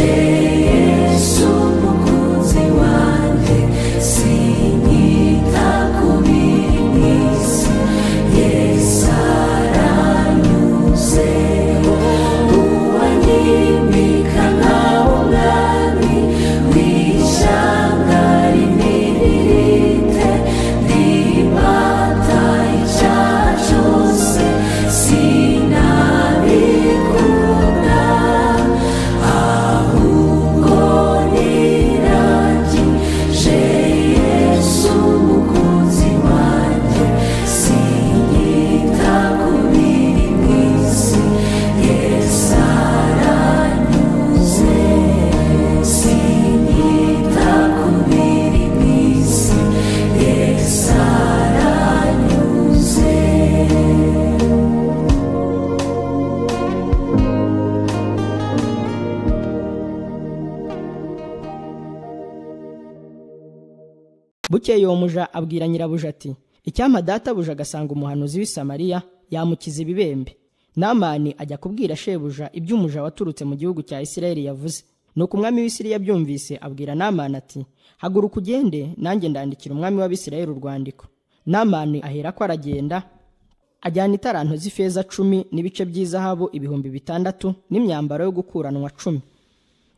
Yesu mukunzi wanjye sinyita ku biri mu isi Yesu aranyuze uwanyimika nkaho umwami w'ishyanga rinini rite ribata icyaha cyose sinabikunda ahubwo niragije Yesu mukunzi wanjye sinyita ku biri mu isi Yesu aranyuze sinyita ku biri mu isi Yesu aranyuze. Bukeye uwo muja abwira nyirabuja ati icyampa databuja agasanga umuhanuzi w'i Samariya yamukiza ibibembe. Namani ajya kubwira shebuja iby'umuja waturutse mu gihugu cya Isirayeli yavuze. Nuko umwami w'Isiriya byumvise abwira Namani ati haguruka ugende nanjye ndandikira umwami w'Abisirayeli urwandiko. Namani aherako aragenda ajyana italanto z'ifeza 10 n'ibice by'izahabu 600 n'imyambaro yo gukuranwa 10.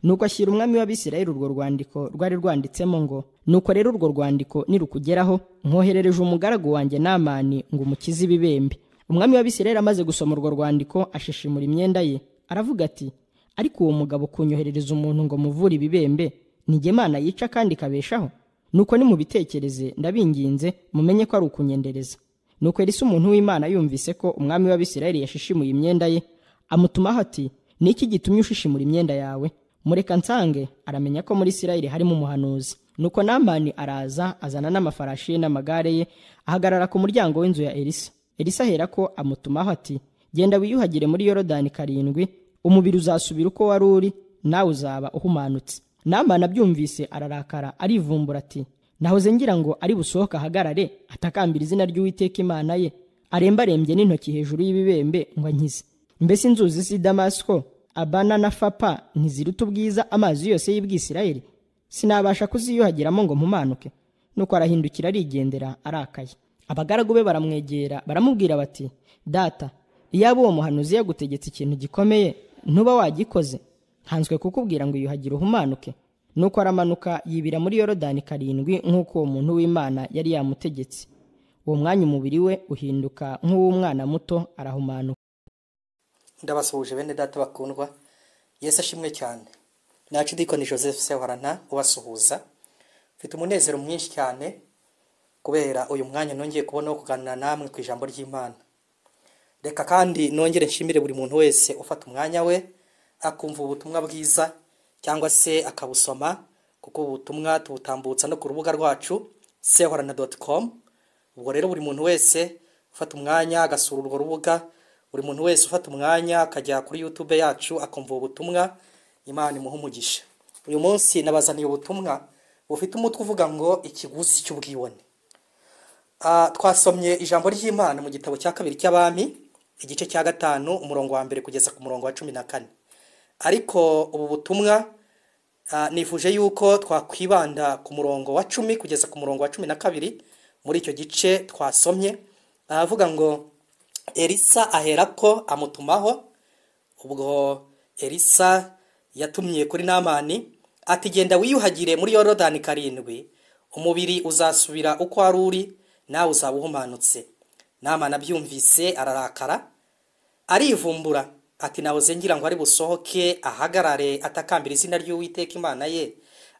Nuko ashyira umwami w'Abisirayeli urwo rwandiko rwari rwanditsemo ngo nuko rero urwo rwandiko nirukugeraho nkoherereje umugaragu wanjye Namani ngo umukize ibibembe. Umwami w'Abisirayeli amaze gusoma urwo rwandiko ashishimura imyenda ye aravuga ati ariko uwo mugabo kunyoherereza umuntu ngo muvure ibibembe nige Imana yica kandi kabeshaho. Nuko nimubitekereze ndabinginze mumenye ko ari ukunyendereza. Nuko Elisa umuntu w'Imana yumvise ko umwami w'Abisirayeli yashishimuye imyenda ye amutumaho ati niki gitumye ushishimura imyenda yawe? Mureka nsange aramenya ko muri Isirayeli harimo umuhanuzi. Nuko Namani araza azana n'amafarashi ye n'amagare ye ahagarara ku muryango w'inzu ya Elisa. Elisa aherako amutumaho ati genda wiyuhagire muri Yorodani 7 umubiri uzasubira uko wari uri nawe uzaba uhumanutse. Namani abyumvise ararakara arivumbura ati nahoze ngira ngo ari busohoka ahagarare atakambira izina ry'Uwiteka Imana ye arembarembye n'intoki hejuru y'ibibembe ngo ankize. Mbese inzuzi z'i Damasiko Abana na Fapa ntiziruta ubwiza amazi yose y'Ibwisirayeli? Sinabasha kuziyuhagiramo ngo mpumanuke. Nuko arahindukira arigendera arakaye. Abagaragu be baramwegera baramubwira bati data iyaba uwo muhanuzi yagutegetse ikintu gikomeye ntuba wagikoze ntanzwe kukubwira ngo yuhagire uhumanuke. Nuko aramanuka yibira muri Yorodani 7 nk'uko uwo muntu w'Imana yari yamutegetse. Uwo mwanya umubiri we uhinduka nk'uw'umwana muto arahumanuka. Ndabasuhuje bene data bakundwa Yesu ashimwe cyane. Nacu Dikoni Joseph Sehorana ubasuhuza. Mfite umunezero mwinshi cyane kubera uyu mwanya nongeye kubona wo kuganira namwe ku ijambo ry'Imana. Reka kandi nongere nshimire buri muntu wese ufata umwanya we akumva ubutumwa bwiza cyangwa se akabusoma kuko ubutumwa tubutambutsa no ku rubuga rwacu sehorana.com. Ubwo rero buri muntu wese ufata umwanya agasura urwo rubuga, buri muntu wese ufata umwanya akajya kuri YouTube yacu akumva ubutumwa, Imana imuhe umugisha. Uyu munsi nabazaniye ubutumwa bufite umutwe uvuga ngo ikiguzi cy'ubwibone. Twasomye ijambo ry'Imana mu gitabo cya 2 cy'Abami igice cya 5 umurongo wa 1 kugeza ku murongo wa 14. Ariko ubu butumwa nifuje yuko twakwibanda ku murongo wa 10 kugeza ku murongo wa 12 muri icyo gice twasomye. Avuga ngo Elisa aherako amutumaho. Ubwo Elisa yatumye kuri Namani ati genda wiyuhagire muri Yorodani 7 umubiri uzasubira uko wari uri nawe uzaba uhumanutse. Namani abyumvise ararakara arivumbura ati nahoze ngira ngo ari busohoke ahagarare atakambira izina ry'Uwiteka Imana ye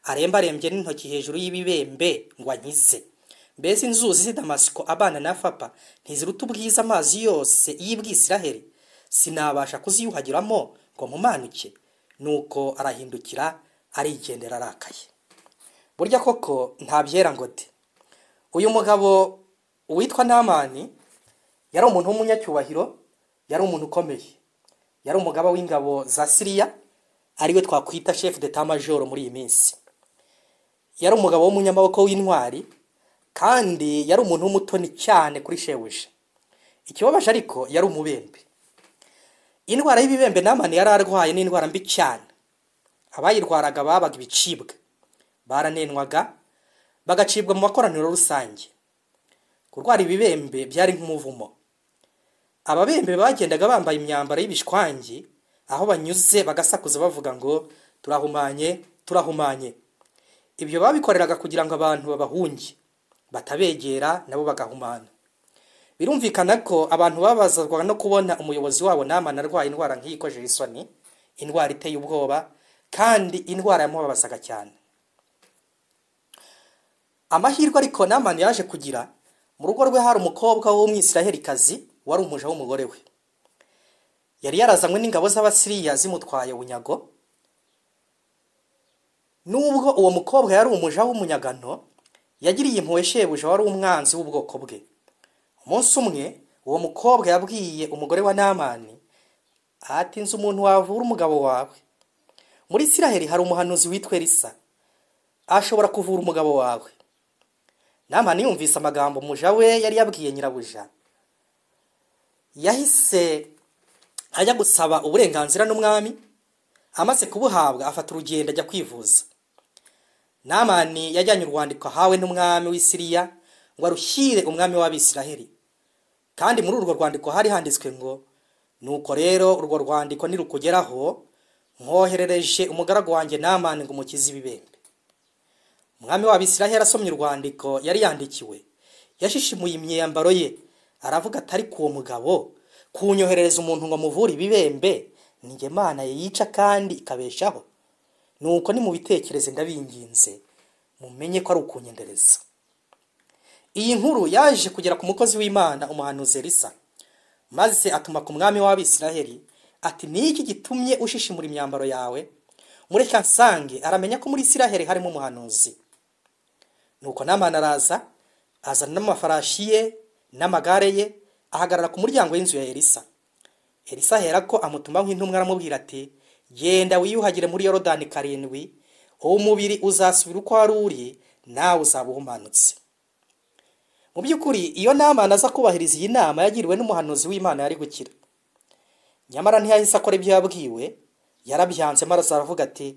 arembarembye n'intoki hejuru y'ibibembe ngo ankize. Mbese inzuzi z'i Damasiko Abana na Fapa ntiziruta ubwiza amazi yose y'Ibwisirayeli? Sinabasha kuziyuhagiramo ngo mpumanuke. Nuko arahindukira arigendera arakaye. Burya koko ntabyera ngo de. Uyu mugabo witwa Namani yari umuntu w'umunyacyubahiro, yari umuntu ukomeye, yari umugaba w'ingabo za Siriya, ariwe twakwita chef d'état major muri iyi minsi. Yari umugabo w'umunyamaboko w'intwari kandi yari umuntu w'umutoni cyane kuri shebuja. Ikibabaje ariko yari umubembe. Indwara y'ibibembe Namani yari arwaye n'indwara mbi cyane. abayirwaraga babaga ibicibwa, baranenwaga bagacibwa mu makoraniro rusange. Kurwara ibibembe byari nk'umuvumo. Ababembe bagendaga bambaye imyambaro y'ibishwangi, aho banyuze bagasakuza bavuga ngo turahumanye turahumanye. Ibyo babikoreraga kugira ngo abantu babahunge, batabegera nabo bagahumana. Birumvikana ko abantu babazazwaga no kubona umuyobozi wabo Namani arwaye indwara nk'iyi ikojeje isoni, indwara iteye ubwoba kandi indwara yamubabazaga cyane. Amahirwe ariko Namani yaje kugira, mu rugo rwe hari umukobwa w'Umwisirayelikazi wari umuja w'umugore we. Yari yarazanywe n'ingabo z'Abasiriya zimutwaye bunyago. Nubwo uwo mukobwa yari umuja w'umunyagano, yagiriye impuhwe shebuja wari umwanzi w'ubwoko bwe. Umunsi umwe uwo mukobwa yabwiye umugore wa Namani ati, nzi umuntu wavura umugabo wawe. Muri Isiraheli hari umuhanuzi witwa Elisa, ashobora kuvura umugabo wawe. Namani yumvise amagambo umuja we yari yabwiye nyirabuja, yahise ajya gusaba uburenganzira n'umwami. Amaze kubuhabwa afata urugendo ajya kwivuza. Namani yajyanye urwandiko ahawe n'umwami w'Isiriya ngo arushyire umwami w'Abisiraheli, kandi muri urwo rwandiko hari handitswe ngo, nuko rero urwo rwandiko nirukugeraho, mwoherereje umugaragu wanjye Namani ngo umukize ibibembe. Umwami w'Abisiraheli asomye urwandiko yari yandikiwe, yashishimuye imyambaro ye, aravuga atari kuwo mugabo kunyoherereza umuntu ngo muvure ibibembe, ninjye Mana yica kandi ikabeshaho. Nuko ni mu bitekereze ndabinginze, mumenye ko ari ukunyendereza. Iyi nkuru yaje kugera ku mukozi w'Imana umuhanuzi Elisa, maze atuma ku mwami w'Abisiraheli ati, niki gitumye ushishimura imyambaro yawe? Mureka nsange aramenya ko muri Isiraheli harimo umuhanuzi. Nuko Namani araza, azana n'amafarashi ye n'amagare ye, ahagarara ku muryango w'inzu ya Elisa. Elisa aherako amutuma nk'intumwa aramubwira ati, genda wiyuhagire muri Yorodani 7, umubiri uzasubira uko wari uri, nawe uzaba uhumanutse. Mu by'ukuri iyo Namani aza kubahiriza iyi nama yagiriwe n'umuhanuzi w'Imana yari gukira. Nyamara ntiyahise akora ibyo yabwiwe, yarabyanze maze aravuga ati,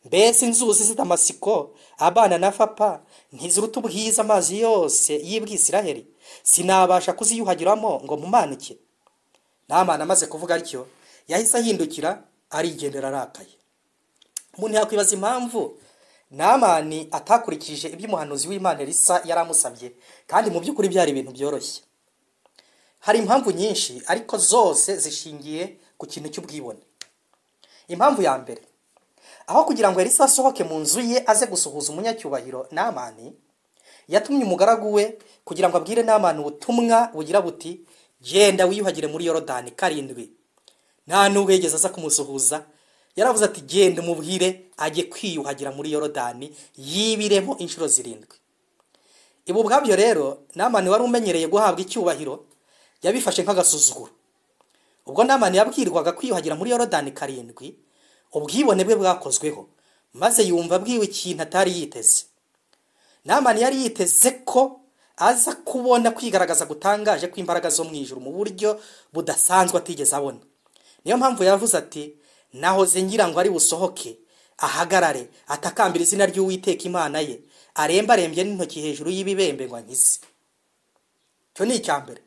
mbese inzuzi z'i Damasiko, Abana na Fapa, ntiziruta ubwiza amazi yose y'Isiraheli, sinabasha kuziyuhagiramo ngo mumanike. Namani amaze kuvuga atyo, yahise ahindukira arigendera arakaye. Umuntu yakwibaza impamvu Namani atakurikije ibyo umuhanuzi w'Imana Elisa yaramusabye, kandi mu by'ukuri byari ibintu byoroshye. Hari impamvu nyinshi, ariko zose zishingiye ku kintu cy'ubwibone. Impamvu ya mbere, aho kugira ngo Elisa asohoke mu nzu ye aze gusuhuza umunyacyubahiro Namani, yatumye umugaragu we kugira ngo abwire Namani ubutumwa bugira buti, genda wiyuhagire muri Yorodani 7. Nta nubwo yigeze aza kumusuhuza, yaravuze ati, genda umubwire ajye kwiyuhagira muri Yorodani yibiremo inshuro 7. Ibu bwabyo rero Namani wari umenyereye guhabwa icyubahiro, yabifashe nk'agasuzuguro. Ubwo Namani yabwirwaga kwiyuhagira muri Yorodani 7, ubwibone bwe bwakozweho, maze yumva abwiwe ikintu atari yiteze. Namani yari yiteze ko aza kubona kwigaragaza gutangaje kw'imbaraga zo mu ijuru mu buryo budasanzwe atigeze abona. Niyo mpamvu yavuze ati, nahoze ngira ngo ari busohoke, ahagarare atakambira izina ry'Uwiteka Imana ye, arembarembye n'intoki hejuru y'ibibembe ngo ankize. Cyo ni icyambere.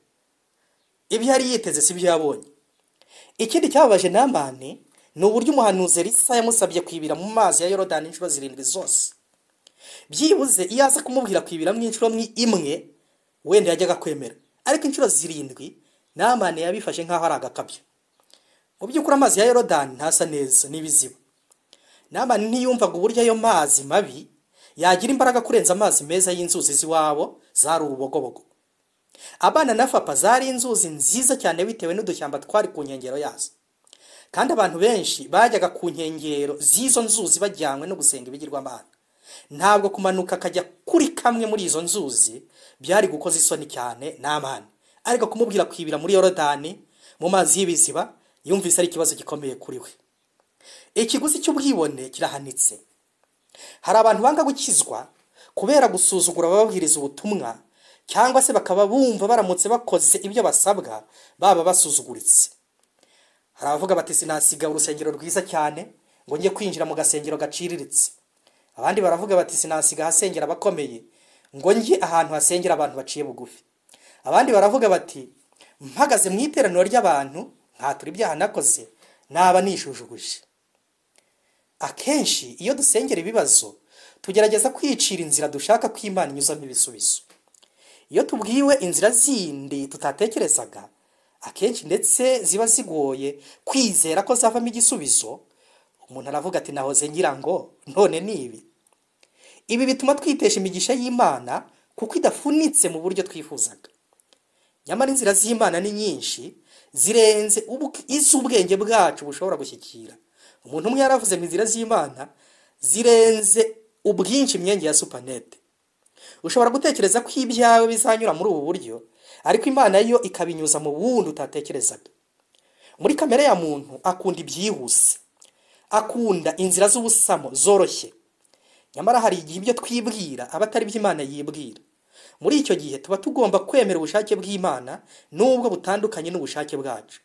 Ibyo yari yiteze si byo yabonye. Ikindi cyababaje Namani ni uburyo umuhanuzi Elisa yamusabye kwibira mu mazi ya Yorodani inshuro 7 zose. Byibuze iyo aza kumubwira kwibira mu inshuro imwe, wenda yajyaga kwemera, ariko inshuro 7 Namani yabifashe nk'aho ari agakabyo. Mu by'ukuri amazi ya Yorodani ntasa neza n'ibiziba. Namani ntiyumvaga uburyo ayo mazi mabi yagira imbaraga kurenza amazi meza y'inzuzi z'iwabo zari urubogobogo. Abana na Fapa zari inzuzi nziza cyane bitewe n'udushyamba twari ku nkengero yazo. Kandi abantu benshi bajyaga ku nkengero z'izo nzuzi bajyanywe no gusenga ibigirwamana. Ntabwo kumanuka akajya kuri kamwe muri izo nzuzi byari gukoza isoni cyane Namani, ariko kumubwira kwibira muri Yorodani mu mazi y'ibiziba yumvise ari ikibazo gikomeye kuri we. Ikiguzi cy'ubwibone kirahanitse. Hari abantu banga gukizwa kubera gusuzugura ababwiriza ubutumwa, cyangwa se bakaba bumva baramutse bakoze ibyo basabwa baba basuzuguritse. Hari abavuga bati, sinasiga urusengero rwiza cyane ngo njye kwinjira mu gasengero gaciriritse. Abandi baravuga bati sinasiga hasengera abakomeye ngo njye ahantu hasengera abantu baciye bugufi. Abandi baravuga bati mpagaze mu iteraniro ry'abantu nkatura ibyaha nakoze naba nishujuguje. Akenshi iyo dusengera ibibazo tugerageza kwicira inzira dushaka ko Imana inyuzamo ibisubizo. Iyo tubwiwe inzira zindi tutatekerezaga, akenshi ndetse ziba zigoye kwizera ko zavamo igisubizo, umuntu aravuga ati nahoze ngira ngo none nibi. Ibi bituma twitesha imigisha y'Imana kuko idafunitse mu buryo twifuzaga. Nyamara inzira z'Imana ni nyinshi, zirenze iz'ubwenge bwacu bushobora gushyikira. Umuntu umwe yaravuze ngo inzira z'Imana zirenze ubwinshi imyenge ya supanete. Ushobora gutekereza ko ibyawe bizanyura muri ubu buryo, ariko Imana yo ikabinyuza mu bundi utatekerezaga. Muri kamere ya muntu akunda ibyihuse, akunda inzira z'ubusamo zoroshye. Nyamara hari igihe ibyo twibwira aba atari by'Imana yibwira. Muri icyo gihe tuba tugomba kwemera ubushake bw'Imana nubwo butandukanye n'ubushake bwacu.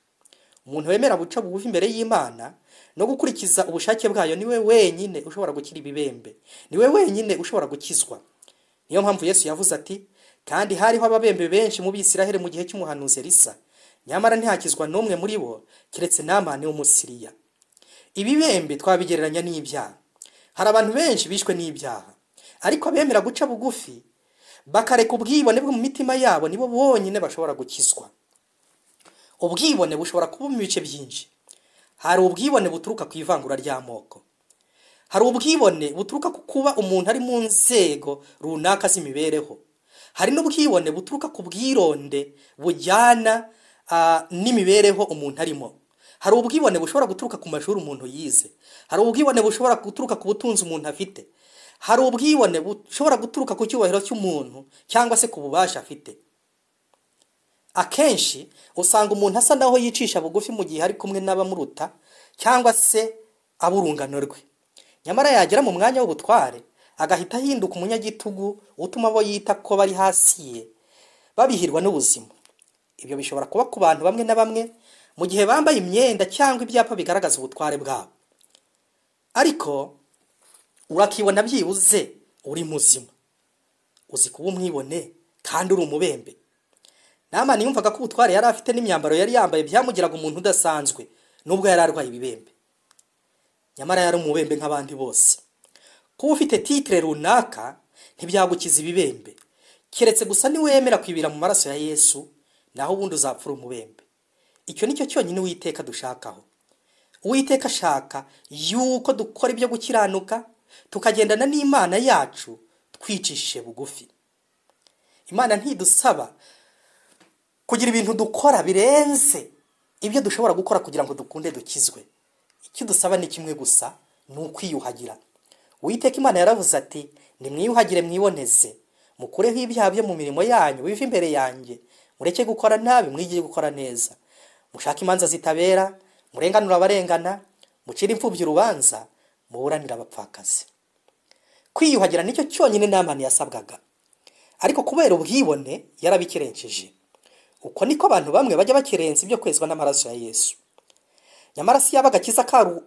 Umuntu wemera guca bugufi imbere y'Imana no gukurikiza ubushake bwayo niwe wenyine ushobora gukira ibibembe, niwe wenyine ushobora gukizwa. Niyo mpamvu Yesu yavuze ati, kandi hariho ababembe benshi mu Bisiraheli mu gihe cy'umuhanuzi Elisa, nyamara ntihakizwa n'umwe muri bo keretse Namani w'Umusiriya. Ibibembe twabigereranya n'ibyaha. Hari abantu benshi bishwe n'ibyaha, ariko abemera guca bugufi bakareka ubwibone bwo mu mitima yabo nibo bonyine bashobora gukizwa. Ubwibone bushobora kuba mu bice byinshi. Hari ubwibone buturuka ku ivangura ry'amoko. Hari ubwibone buturuka ku kuba umuntu ari mu nzego runaka z'imibereho. Hari n'ubwibone buturuka ku bwironde bujyana n'imibereho umuntu arimo. Hari ubwibone bushobora guturuka ku mashuri umuntu yize. Hari ubwibone bushobora guturuka ku butunzi umuntu afite. Hari ubwibone bushobora guturuka ku cyubahiro cy'umuntu cyangwa se ku bubasha afite. Akenshi usanga umuntu asa naho yicisha bugufi mu gihe ari kumwe n'abamuruta cyangwa se aburungano rwe. Nyamara yagera mu mwanya w'ubutware agahita ahinduka umunyagitugu utuma abo yita ko bari hasi ye babihirwa n'ubuzima. Ibyo bishobora kuba ku bantu bamwe na bamwe mu gihe bambaye imyenda cyangwa ibyapa bigaragaza ubutware bwabo. Ariko urakibona byibuze uri muzima, uzi kuba umwibone kandi uri umubembe. Namani yumvaga ko ubutware yari afite n'imyambaro yari yambaye byamugiraga umuntu udasanzwe nubwo yari arwaye ibibembe. Nyamara yari umubembe nk'abandi bose. Kuba ufite titre runaka ntibyagukiza ibibembe, keretse gusa ni wemera kwibira mu maraso ya Yesu, naho ubundi uzapfura umubembe. Icyo nicyo cyonyine Uwiteka dushakaho. Uwiteka ashaka yuko dukora ibyo gukiranuka, tukagendana n'Imana yacu twicishije bugufi. Imana ntidusaba kugira ibintu dukora birenze ibyo dushobora gukora kugira ngo dukunde dukizwe. Icyo dusaba ni kimwe gusa, ni ukwiyuhagira. Uwiteka Imana yaravuze ati, nimwiyuhagire mwiboneze, mukureho ibyaha byo mu mirimo yanyu bive imbere yanjye, mureke gukora nabi mwigiye gukora neza. Mushaka imanza zitabera, murenganura abarengana, mucira imfubyi urubanza, muburanira abapfakazi. Kwiyuhagira nicyo cyonyine Namani yasabwaga. Ariko kubera ubwibone yarabikerenceje. Uko niko abantu bamwe bajya bakerenza ibyo kwezwa n'amaraso ya Yesu. Nyamara si yabaga kiza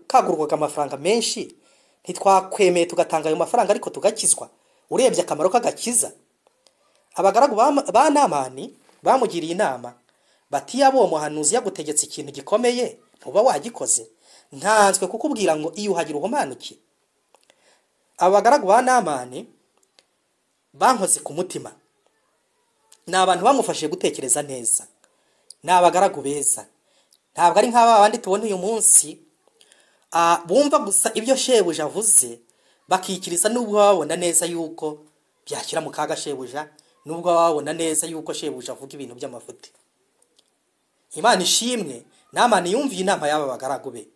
kagurwaga amafaranga menshi, ntitwakwemeye tugatanga ayo mafaranga ariko tugakizwa. Urebye akamaro k'agakiza. Abagaragu ba Namani bamugiriye inama bati, yabo umuhanuzi yagutegetse ikintu gikomeye ntuba wagikoze, ntanzwe kukubwira ngo iyuhagire uhumanuke. Abagaragu ba Namani bankoze ku mutima. Ni abantu bamufashije gutekereza neza. Ni abagaragu beza. Ntabwo ari nk'aba bandi tubona uyu munsi bumva gusa ibyo shebuja avuze bakikiriza nubwo babona neza yuko byashyira mu kaga shebuja, nubwo babona neza yuko shebuja avuga ibintu by'amafuti. Imana ishimwe, Namani yumviye inama y'aba bagaragu be.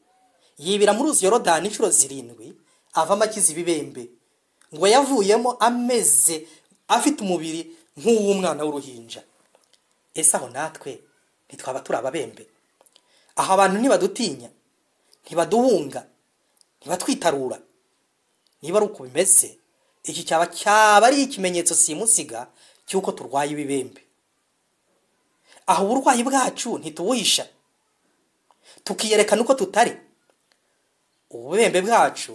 Yibira muri uzi Yorodani inshuro 7 avamo akiza ibibembe, ngo yavuyemo ameze afite umubiri nk'uw'umwana w'uruhinja. Ese aho natwe ntitwaba turi ababembe? Aho abantu ntibadutinya, ntibaduhunga, ntibatwitarura. Niba ari uko bimeze, iki cyaba ari ikimenyetso simusiga cy'uko turwaye ibibembe. Aho uburwayi bwacu ntitubuhisha, tukiyerekana uko tutari. ububembe bwacu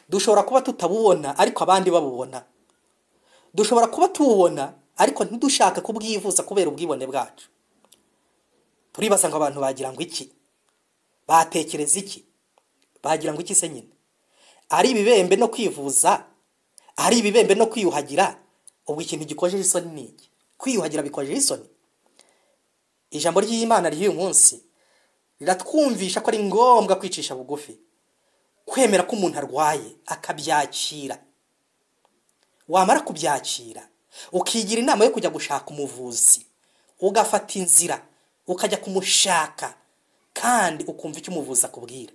dushobora kuba tutabubona ariko abandi babubona, dushobora kuba tububona ariko ntidushaka kubwivuza kubera ubwibone bwacu. Turibaza ngo abantu bagira ngo iki, batekereza iki, bagira ngo iki se nyine? Ari ibibembe no kwivuza, ari ibibembe no kwiyuhagira, ubwo ikintu gikojeje isoni ni iki? Kwiyuhagira bikojeje isoni? Ijambo ry'Imana ry'uyu munsi riratwumvisha ko ari ngombwa kwicisha bugufi, kwemera ko umuntu arwaye akabyakira. Wamara kubyakira ukigira inama yo kujya gushaka umuvuzi, ugafata inzira ukajya kumushaka kandi ukumva icyo umuvuzi akubwira.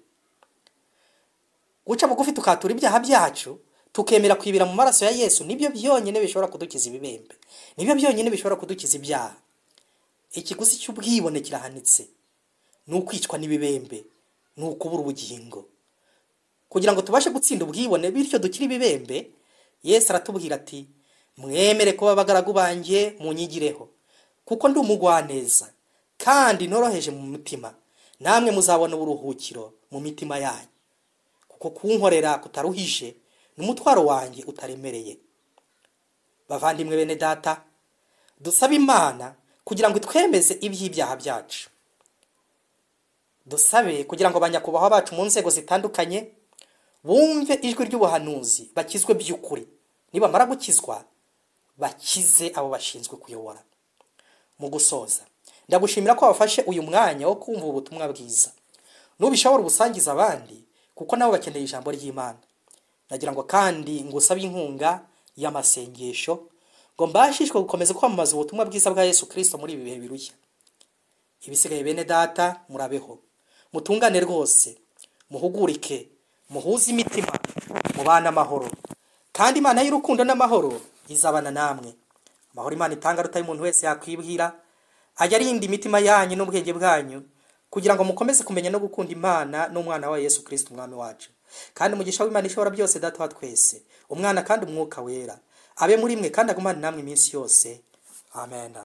Guca bugufi tukatura ibyaha byacu, tukemera kwibira mu maraso ya Yesu, nibyo byonyine bishobora kudukiza ibibembe, nibyo byonyine bishobora kudukiza ibyaha. Ikiguzi cy'ubwibone kirahanitse, ni ukwicwa n'ibibembe, ni ukubura ubugingo. Kugira ngo tubashe gutsinda ubwibone bityo dukire ibibembe, Yesu aratubwira ati, mwemere kuba abagaragu banjye munyigireho, kuko ndi umugwaneza kandi noroheje mu mutima, namwe muzabona uburuhukiro mu mitima yanyu, kuko kunkorera kutaruhije n'umutwaro wanjye utaremereye. Bavandimwe bene data, dusaba Imana kugira ngo itwemeze iby'ibyaha byacu. Dusabe kugira ngo abanyakubahwa bacu mu nzego zitandukanye bumve ijwi ry'ubuhanuzi, bakizwe by'ukuri. Nibamara gukizwa, bakize abo bashinzwe kuyobora. Mu gusoza, ndagushimira ko wafashe uyu mwanya wo kumva ubutumwa bwiza. Nubishobora ubusangiza abandi, kuko nabo bakeneye ijambo ry'Imana. Nagira ngo kandi ngusabe inkunga y'amasengesho ngo mbashishwe gukomeza kwamamaza ubutumwa bwiza bwa Yesu Kristo muri ibi bihe birushya. Ibisigaye bene data, murabeho, mutungane rwose, muhugurike, muhuze imitima, mubana amahoro, kandi Imana y'urukundo n'amahoro izabana namwe. Amahoro Imana itanga rutari umuntu wese yakwibwira, ajya arinda imitima yanyu n'ubwenge bwanyu, kugira ngo mukomeze kumenya no gukunda Imana n'umwana wa Yesu Kristo umwami wacu. Kandi umugisha w'Imana ishobora byose Data wa twese, Umwana kandi Umwuka wera, abe muri mwe kandi agumane namwe iminsi yose. Amen.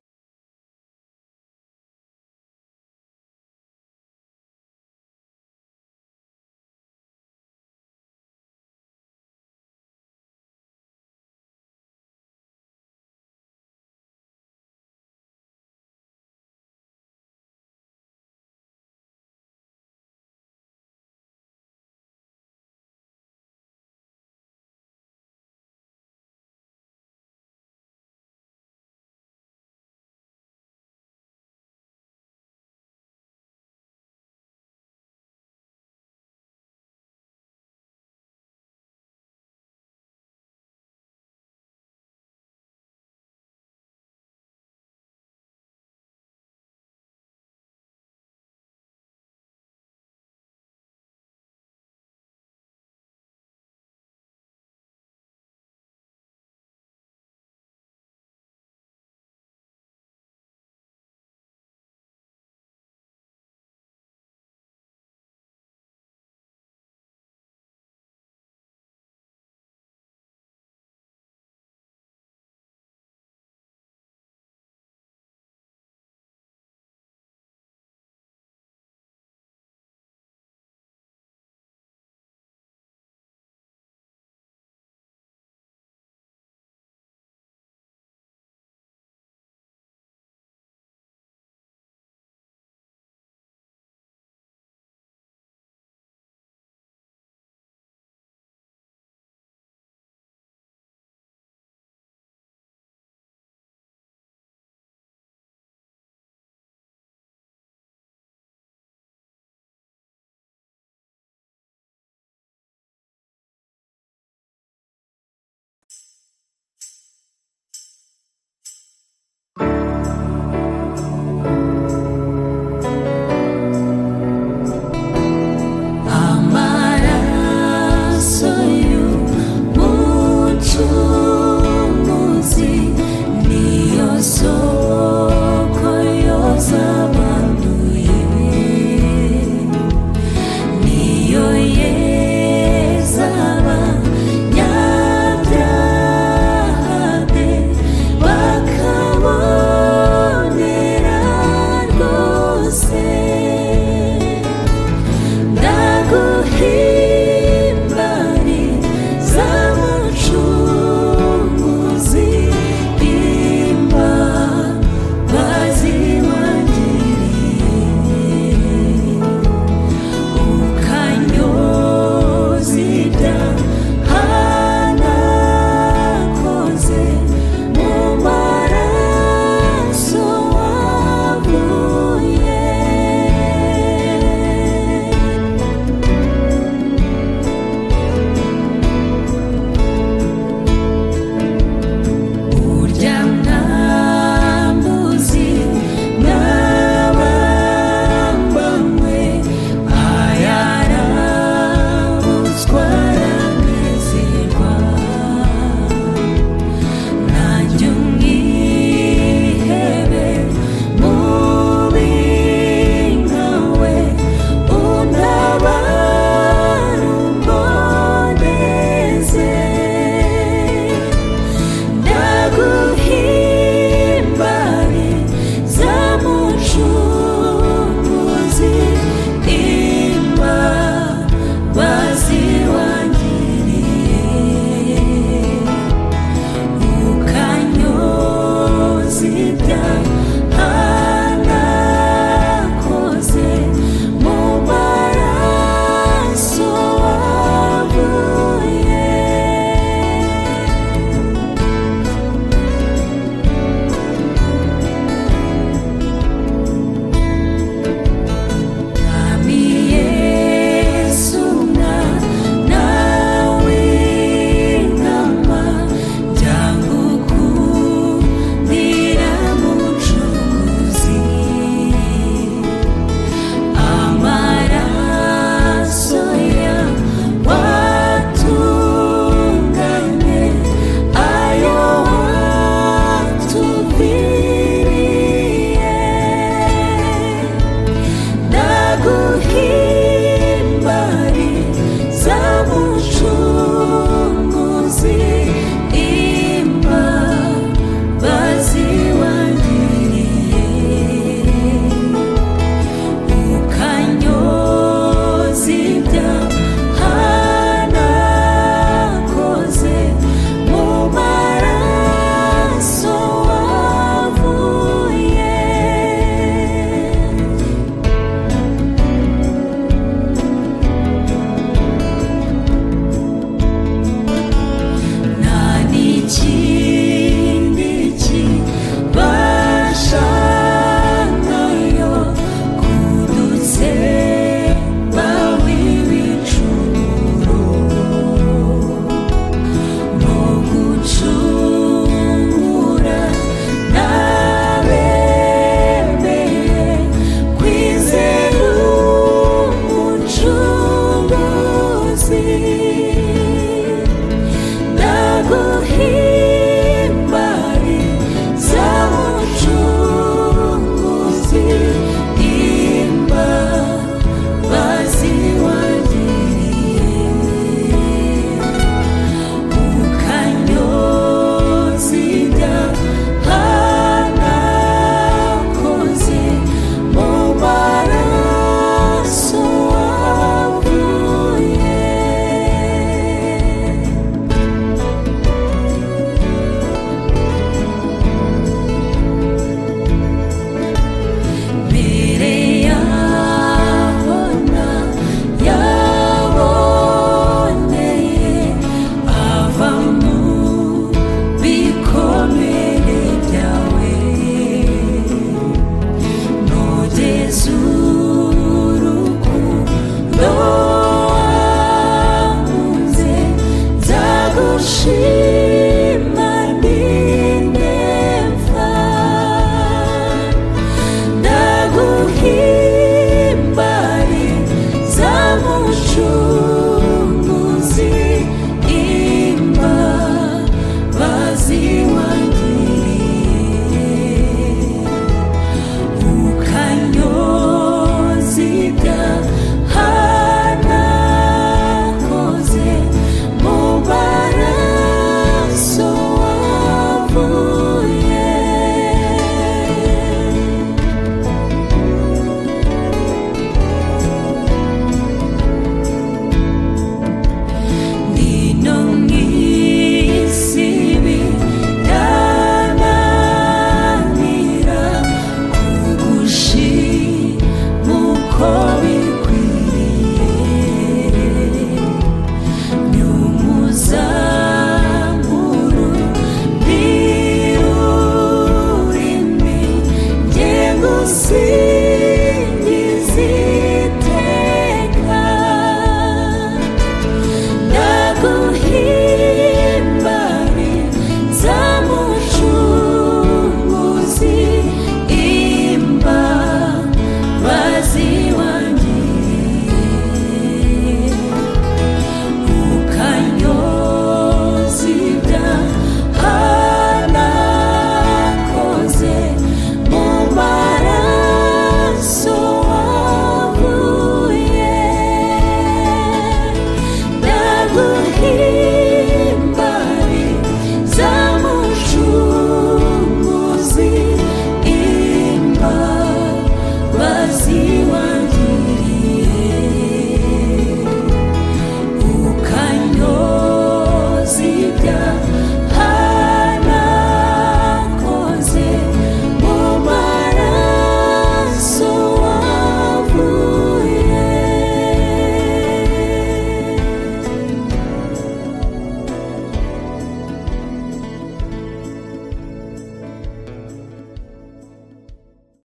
she